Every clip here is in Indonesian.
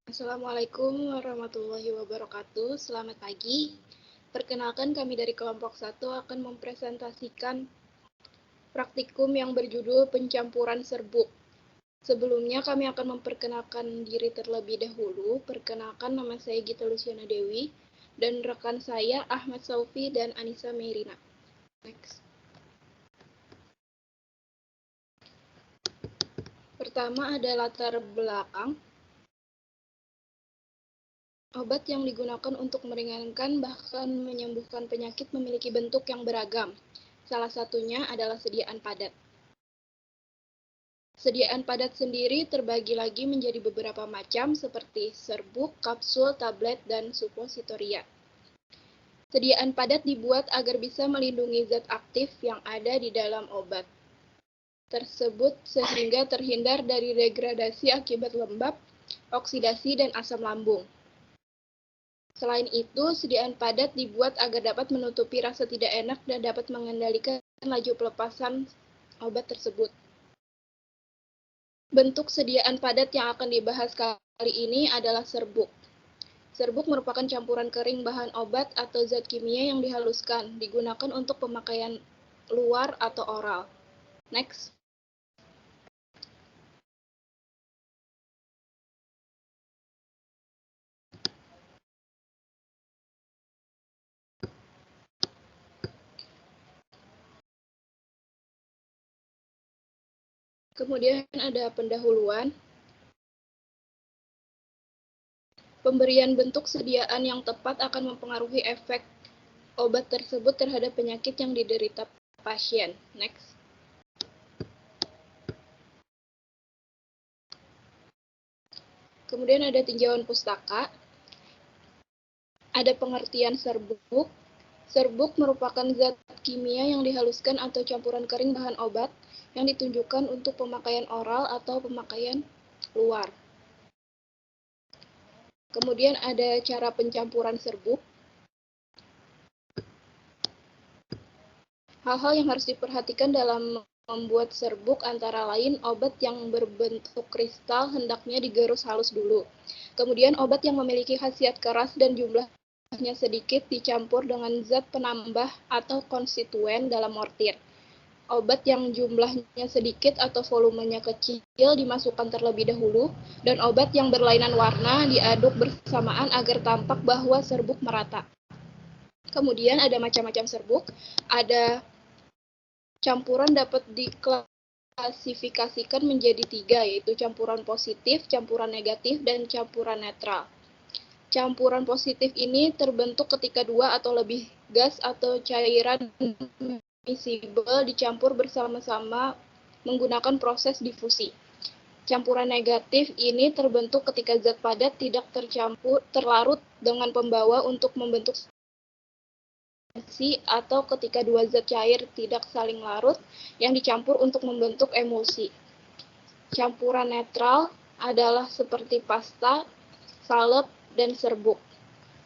Assalamualaikum warahmatullahi wabarakatuh. Selamat pagi. Perkenalkan, kami dari kelompok 1 akan mempresentasikan praktikum yang berjudul pencampuran serbuk. Sebelumnya kami akan memperkenalkan diri terlebih dahulu. Perkenalkan, nama saya Gita Luciana Dewi dan rekan saya Ahmad Saufi dan Anissa Meirina. Next. Pertama ada latar belakang. Obat yang digunakan untuk meringankan bahkan menyembuhkan penyakit memiliki bentuk yang beragam. Salah satunya adalah sediaan padat. Sediaan padat sendiri terbagi lagi menjadi beberapa macam seperti serbuk, kapsul, tablet, dan suppositoria. Sediaan padat dibuat agar bisa melindungi zat aktif yang ada di dalam obat tersebut sehingga terhindar dari degradasi akibat lembab, oksidasi, dan asam lambung. Selain itu, sediaan padat dibuat agar dapat menutupi rasa tidak enak dan dapat mengendalikan laju pelepasan obat tersebut. Bentuk sediaan padat yang akan dibahas kali ini adalah serbuk. Serbuk merupakan campuran kering bahan obat atau zat kimia yang dihaluskan, digunakan untuk pemakaian luar atau oral. Next. Kemudian ada pendahuluan. Pemberian bentuk sediaan yang tepat akan mempengaruhi efek obat tersebut terhadap penyakit yang diderita pasien. Next. Kemudian ada tinjauan pustaka. Ada pengertian serbuk. Serbuk merupakan zat kimia yang dihaluskan atau campuran kering bahan obat yang ditunjukkan untuk pemakaian oral atau pemakaian luar. Kemudian ada cara pencampuran serbuk. Hal-hal yang harus diperhatikan dalam membuat serbuk antara lain obat yang berbentuk kristal hendaknya digerus halus dulu. Kemudian obat yang memiliki khasiat keras dan jumlahnya sedikit dicampur dengan zat penambah atau konstituen dalam mortir. Obat yang jumlahnya sedikit atau volumenya kecil dimasukkan terlebih dahulu, dan obat yang berlainan warna diaduk bersamaan agar tampak bahwa serbuk merata. Kemudian ada macam-macam serbuk. Ada campuran dapat diklasifikasikan menjadi 3, yaitu campuran positif, campuran negatif, dan campuran netral. Campuran positif ini terbentuk ketika 2 atau lebih gas atau cairan miscible dicampur bersama-sama menggunakan proses difusi. Campuran negatif ini terbentuk ketika zat padat tidak terlarut dengan pembawa untuk membentuk atau ketika 2 zat cair tidak saling larut yang dicampur untuk membentuk emulsi. Campuran netral adalah seperti pasta, salep, dan serbuk.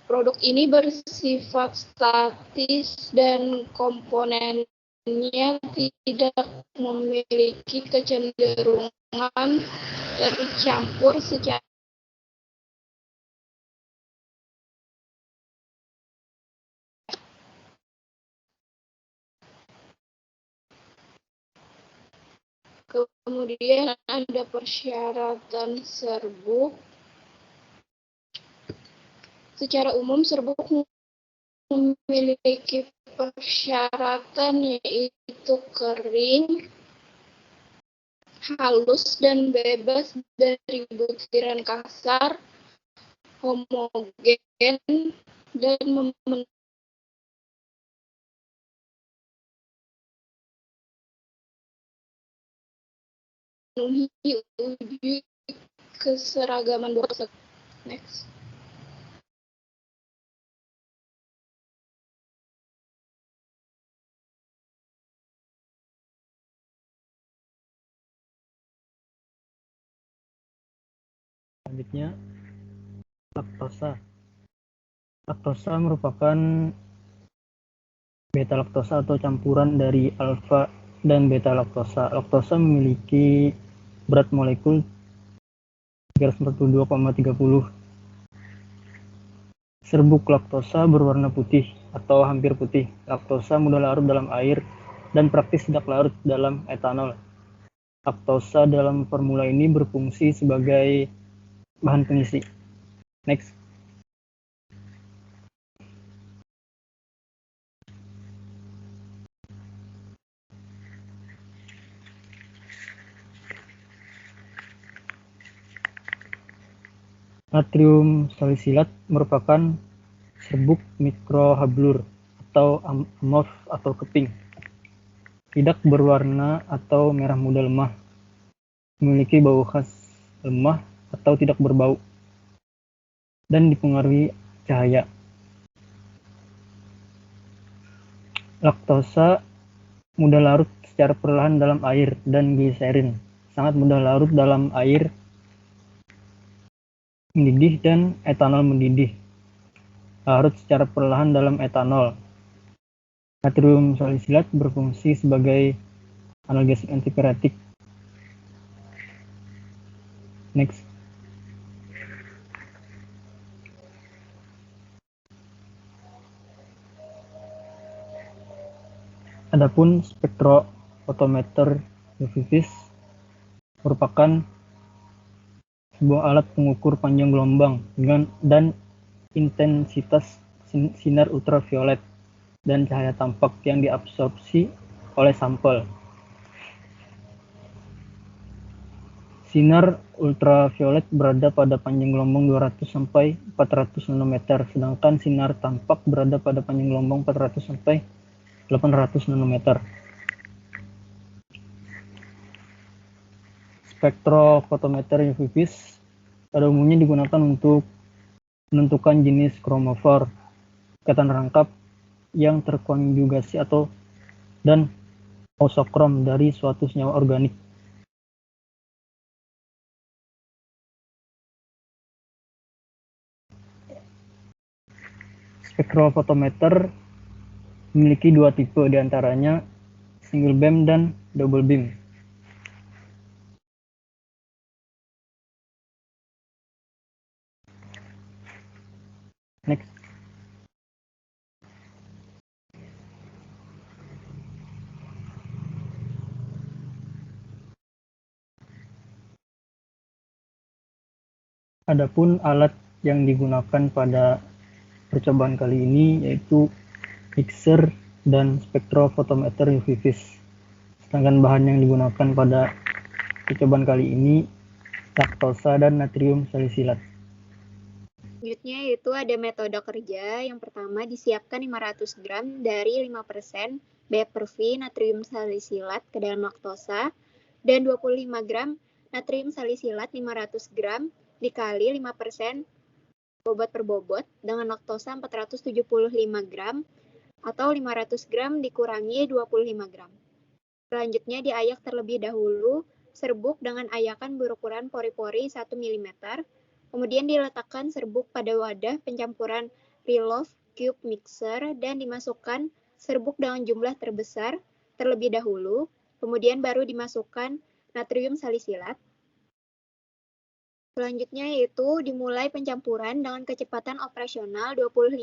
Produk ini bersifat statis dan komponennya tidak memiliki kecenderungan tercampur secara Kemudian ada persyaratan serbuk. Secara umum, serbuk memiliki persyaratan yaitu kering, halus dan bebas dari butiran kasar, homogen, dan memenuhi uji keseragaman buku. Next. Selanjutnya, laktosa. Laktosa merupakan beta laktosa atau campuran dari alfa dan beta laktosa. Laktosa memiliki berat molekul 342,30. Serbuk laktosa berwarna putih atau hampir putih. Laktosa mudah larut dalam air dan praktis tidak larut dalam etanol. Laktosa dalam formula ini berfungsi sebagai bahan pengisi. Next. Natrium salisilat merupakan serbuk mikrohablur atau amorf atau keping. Tidak berwarna atau merah muda lemah. Memiliki bau khas lemah atau tidak berbau. Dan dipengaruhi cahaya. Laktosa mudah larut secara perlahan dalam air dan gliserin. Sangat mudah larut dalam air mendidih dan etanol mendidih. Larut secara perlahan dalam etanol. Natrium salisilat berfungsi sebagai analgesik antipiretik. Next. Adapun spektrofotometer UV-vis merupakan sebuah alat pengukur panjang gelombang dan intensitas sinar ultraviolet dan cahaya tampak yang diabsorpsi oleh sampel. Sinar ultraviolet berada pada panjang gelombang 200 sampai 400 nanometer, sedangkan sinar tampak berada pada panjang gelombang 400 sampai 800 nanometer. Spektrofotometer UV-vis pada umumnya digunakan untuk menentukan jenis kromofor, ikatan rangkap yang terkonjugasi dan ausokrom dari suatu senyawa organik. Spektrofotometer memiliki dua tipe, diantaranya single beam dan double beam. Next. Adapun alat yang digunakan pada percobaan kali ini yaitu mixer dan spektrofotometer UV-vis. Sedangkan bahan yang digunakan pada percobaan kali ini laktosa dan natrium salisilat. Selanjutnya yaitu ada metode kerja. Yang pertama disiapkan 500 gram dari 5% BF/V natrium salisilat ke dalam laktosa dan 25 gram natrium salisilat 500 gram dikali 5% bobot per bobot dengan laktosa 475 gram atau 500 gram dikurangi 25 gram. Selanjutnya diayak terlebih dahulu serbuk dengan ayakan berukuran pori-pori 1 mm. Kemudian diletakkan serbuk pada wadah pencampuran Rilov cube mixer dan dimasukkan serbuk dengan jumlah terbesar terlebih dahulu, kemudian baru dimasukkan natrium salisilat. Selanjutnya yaitu dimulai pencampuran dengan kecepatan operasional 25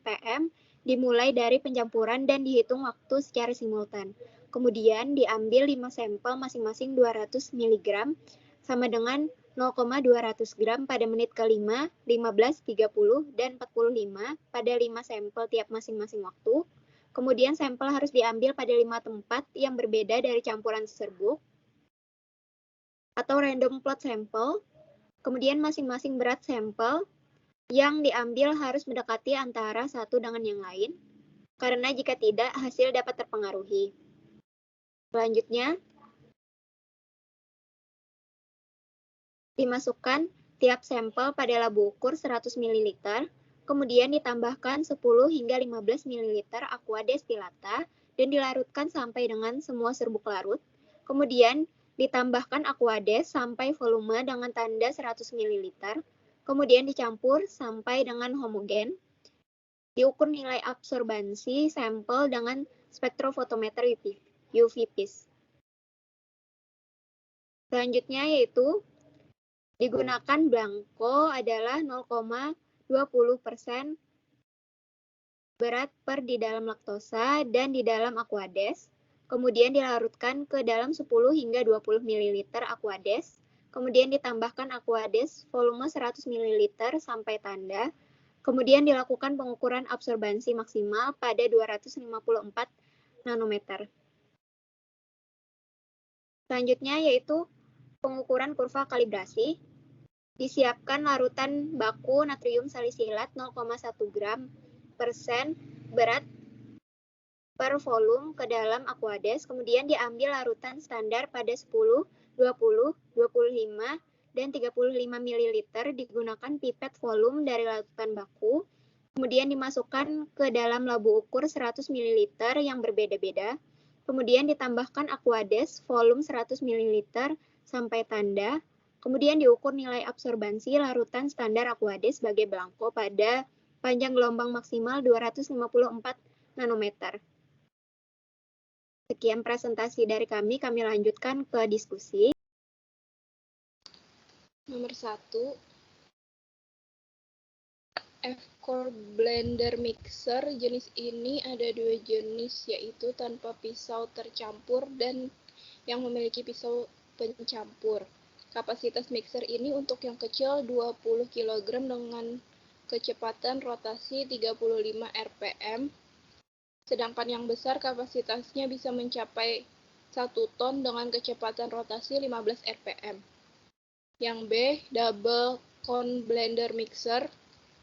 rpm, dimulai dari pencampuran dan dihitung waktu secara simultan. Kemudian diambil 5 sampel masing-masing 200 mg sama dengan 0,200 gram pada menit ke-5, 15, 30, dan 45 pada 5 sampel tiap masing-masing waktu. Kemudian sampel harus diambil pada 5 tempat yang berbeda dari campuran serbuk atau random plot sampel. Kemudian masing-masing berat sampel yang diambil harus mendekati antara satu dengan yang lain, karena jika tidak, hasil dapat terpengaruhi. Selanjutnya, dimasukkan tiap sampel pada labu ukur 100 ml, kemudian ditambahkan 10 hingga 15 ml aqua destillata dan dilarutkan sampai dengan semua serbuk larut. Kemudian ditambahkan aqua des sampai volume dengan tanda 100 ml, kemudian dicampur sampai dengan homogen. Diukur nilai absorbansi sampel dengan spektrofotometer UV-vis. Selanjutnya yaitu Digunakan blanko adalah 0,20% berat per di dalam laktosa dan di dalam aquades. Kemudian dilarutkan ke dalam 10 hingga 20 ml aquades. Kemudian ditambahkan aquades volume 100 ml sampai tanda. Kemudian dilakukan pengukuran absorbansi maksimal pada 254 nanometer. Selanjutnya yaitu pengukuran kurva kalibrasi. Disiapkan larutan baku natrium salisilat 0,1 gram persen berat per volume ke dalam aquades. Kemudian diambil larutan standar pada 10, 20, 25, dan 35 ml. Digunakan pipet volume dari larutan baku. Kemudian dimasukkan ke dalam labu ukur 100 ml yang berbeda-beda. Kemudian ditambahkan aquades volume 100 ml sampai tanda. Kemudian diukur nilai absorbansi larutan standar aquades sebagai blanko pada panjang gelombang maksimal 254 nanometer. Sekian presentasi dari kami lanjutkan ke diskusi. Nomor 1, F-core blender mixer. Jenis ini ada 2 jenis, yaitu tanpa pisau tercampur dan yang memiliki pisau pencampur. Kapasitas mixer ini untuk yang kecil 20 kg dengan kecepatan rotasi 35 rpm, sedangkan yang besar kapasitasnya bisa mencapai 1 ton dengan kecepatan rotasi 15 rpm. Yang B, double cone blender mixer,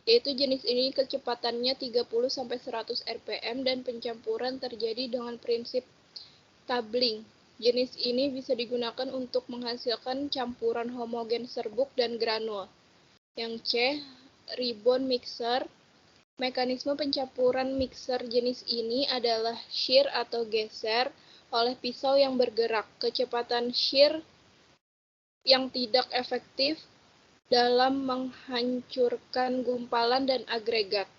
yaitu jenis ini kecepatannya 30-100 rpm dan pencampuran terjadi dengan prinsip tumbling. Jenis ini bisa digunakan untuk menghasilkan campuran homogen serbuk dan granul. Yang C, ribbon mixer. Mekanisme pencampuran mixer jenis ini adalah shear atau geser oleh pisau yang bergerak. Kecepatan shear yang tidak efektif dalam menghancurkan gumpalan dan agregat.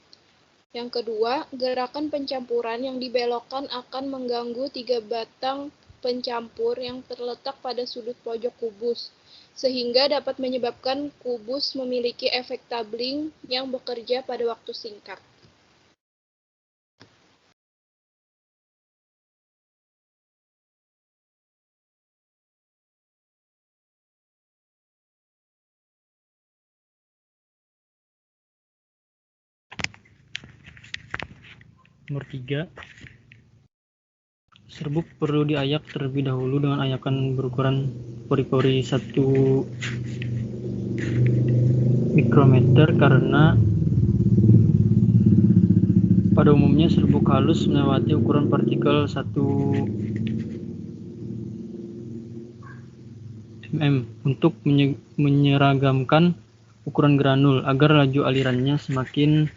Yang kedua, gerakan pencampuran yang dibelokkan akan mengganggu 3 batang pencampur yang terletak pada sudut pojok kubus, sehingga dapat menyebabkan kubus memiliki efek tumbling yang bekerja pada waktu singkat. Nomor 3, serbuk perlu diayak terlebih dahulu dengan ayakan berukuran pori-pori 1 mikrometer karena pada umumnya serbuk halus melewati ukuran partikel 1 mm untuk menyeragamkan ukuran granul agar laju alirannya semakin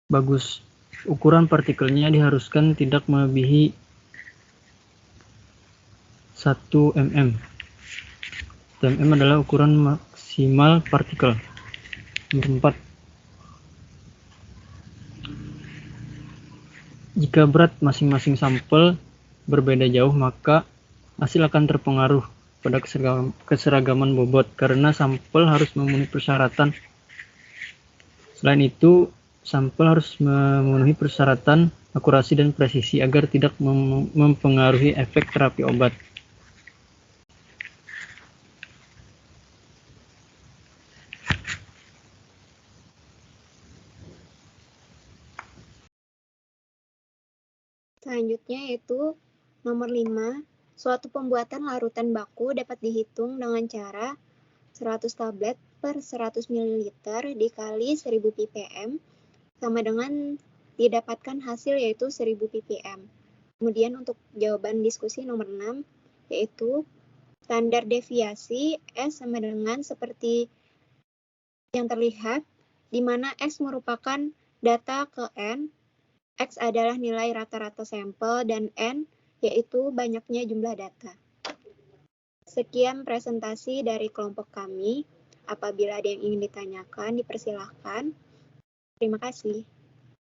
bagus. Ukuran partikelnya diharuskan tidak melebihi 1 mm. 1 mm adalah ukuran maksimal partikel. Nomor 4. Jika berat masing-masing sampel berbeda jauh, maka hasil akan terpengaruh pada keseragaman bobot karena sampel harus memenuhi persyaratan. Selain itu, sampel harus memenuhi persyaratan akurasi dan presisi agar tidak mempengaruhi efek terapi obat. Selanjutnya yaitu nomor 5. Suatu pembuatan larutan baku dapat dihitung dengan cara 100 tablet per 100 ml dikali 1000 ppm sama dengan didapatkan hasil yaitu 1000 ppm. Kemudian untuk jawaban diskusi nomor 6 yaitu standar deviasi S sama dengan seperti yang terlihat, di mana X merupakan data ke N, X adalah nilai rata-rata sampel, dan N yaitu banyaknya jumlah data. Sekian presentasi dari kelompok kami. Apabila ada yang ingin ditanyakan, dipersilahkan. Terima kasih.